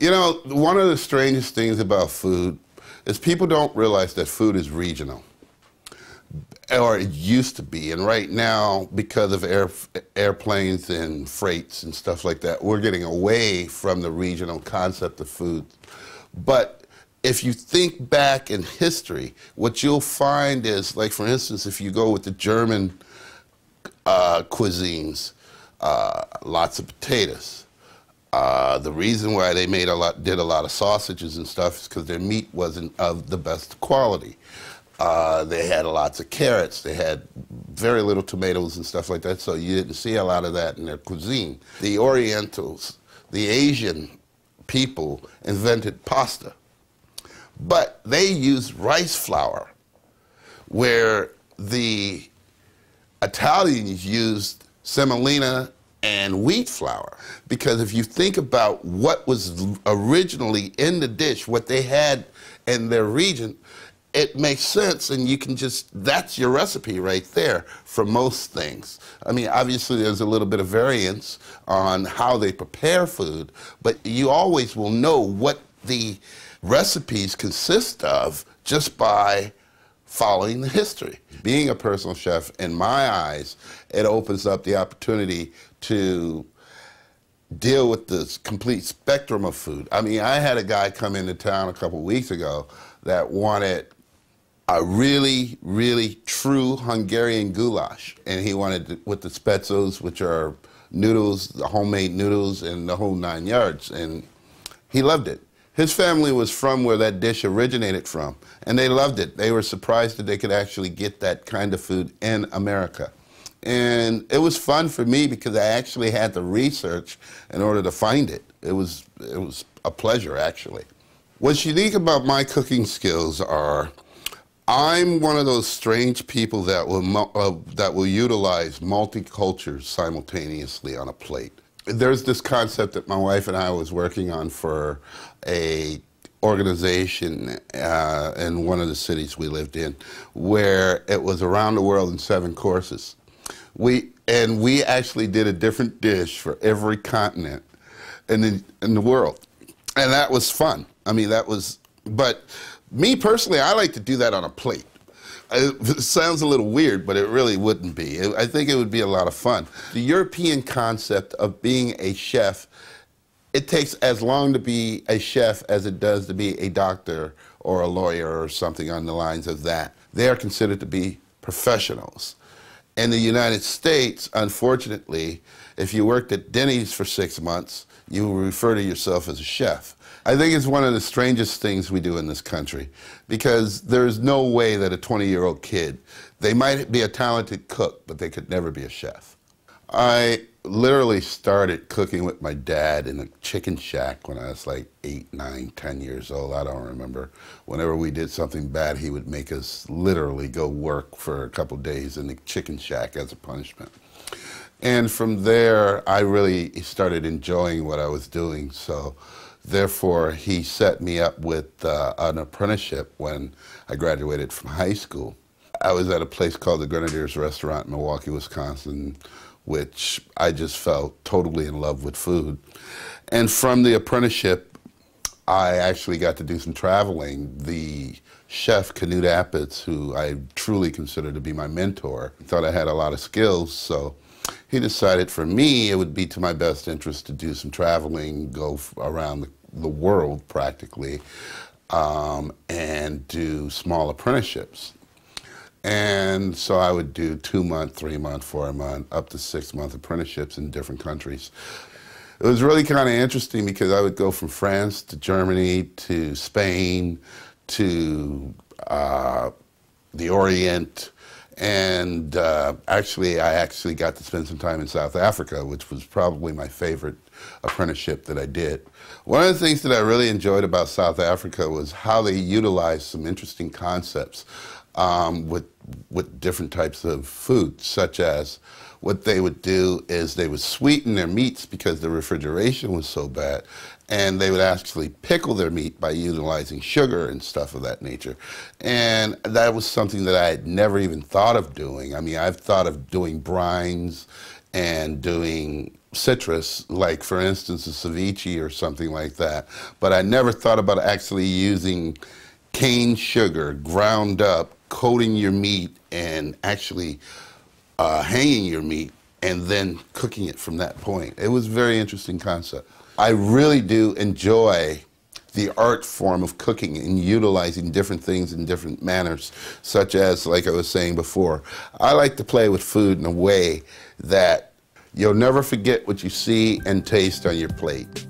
You know, one of the strangest things about food is people don't realize that food is regional, or it used to be. And right now, because of airplanes and freights and stuff like that, we're getting away from the regional concept of food. But if you think back in history, what you'll find is, like, for instance, if you go with the German cuisines, lots of potatoes. The reason why they did a lot of sausages and stuff is because their meat wasn't of the best quality. They had lots of carrots. They had very little tomatoes and stuff like that, so you didn't see a lot of that in their cuisine. The Orientals, the Asian people invented pasta, but they used rice flour, where the Italians used semolina and wheat flour. Because if you think about what was originally in the dish, what they had in their region, it makes sense, and you can just, that's your recipe right there for most things. I mean, obviously there's a little bit of variance on how they prepare food, but you always will know what the recipes consist of just by following the history. Being a personal chef, in my eyes, it opens up the opportunity to deal with the complete spectrum of food. I mean, I had a guy come into town a couple weeks ago that wanted a really, really true Hungarian goulash. And he wanted it with the spetzos, which are noodles, the homemade noodles, and the whole 9 yards. And he loved it. His family was from where that dish originated from, and they loved it. They were surprised that they could actually get that kind of food in America. And it was fun for me because I actually had to research in order to find it. It was a pleasure, actually. What's unique about my cooking skills are, I'm one of those strange people that will utilize multi-cultures simultaneously on a plate. There's this concept that my wife and I was working on for a organization in one of the cities we lived in, where it was around the world in 7 courses. We actually did a different dish for every continent in the world, and that was fun. I mean, but me personally, I like to do that on a plate. It sounds a little weird, but it really wouldn't be. I think it would be a lot of fun. The European concept of being a chef, it takes as long to be a chef as it does to be a doctor or a lawyer or something on the lines of that. They are considered to be professionals. In the United States, unfortunately, if you worked at Denny's for 6 months, you will refer to yourself as a chef. I think it's one of the strangest things we do in this country, because there's no way that a 20-year-old kid, they might be a talented cook, but they could never be a chef. I literally started cooking with my dad in a chicken shack when I was like 8, 9, 10 years old. I don't remember. Whenever we did something bad, he would make us literally go work for a couple days in the chicken shack as a punishment. And from there, I really started enjoying what I was doing. So therefore, he set me up with an apprenticeship when I graduated from high school. I was at a place called the Grenadiers Restaurant in Milwaukee, Wisconsin, which I just felt totally in love with food. And from the apprenticeship, I actually got to do some traveling. The chef, Canute Appetz, who I truly consider to be my mentor, thought I had a lot of skills, so he decided for me it would be to my best interest to do some traveling, go around the world practically, and do small apprenticeships. And so I would do 2-month, 3-month, 4-month, up to 6-month apprenticeships in different countries. It was really kind of interesting because I would go from France to Germany to Spain to the Orient, and actually I got to spend some time in South Africa, which was probably my favorite apprenticeship that I did. One of the things that I really enjoyed about South Africa was how they utilized some interesting concepts with different types of food, such as what they would do is they would sweeten their meats because the refrigeration was so bad, and they would actually pickle their meat by utilizing sugar and stuff of that nature. And that was something that I had never even thought of doing. I mean, I've thought of doing brines and doing citrus, like for instance a ceviche or something like that. But I never thought about actually using cane sugar ground up, coating your meat and actually hanging your meat and then cooking it from that point. It was a very interesting concept. I really do enjoy the art form of cooking and utilizing different things in different manners, such as, like I was saying before, I like to play with food in a way that you'll never forget what you see and taste on your plate.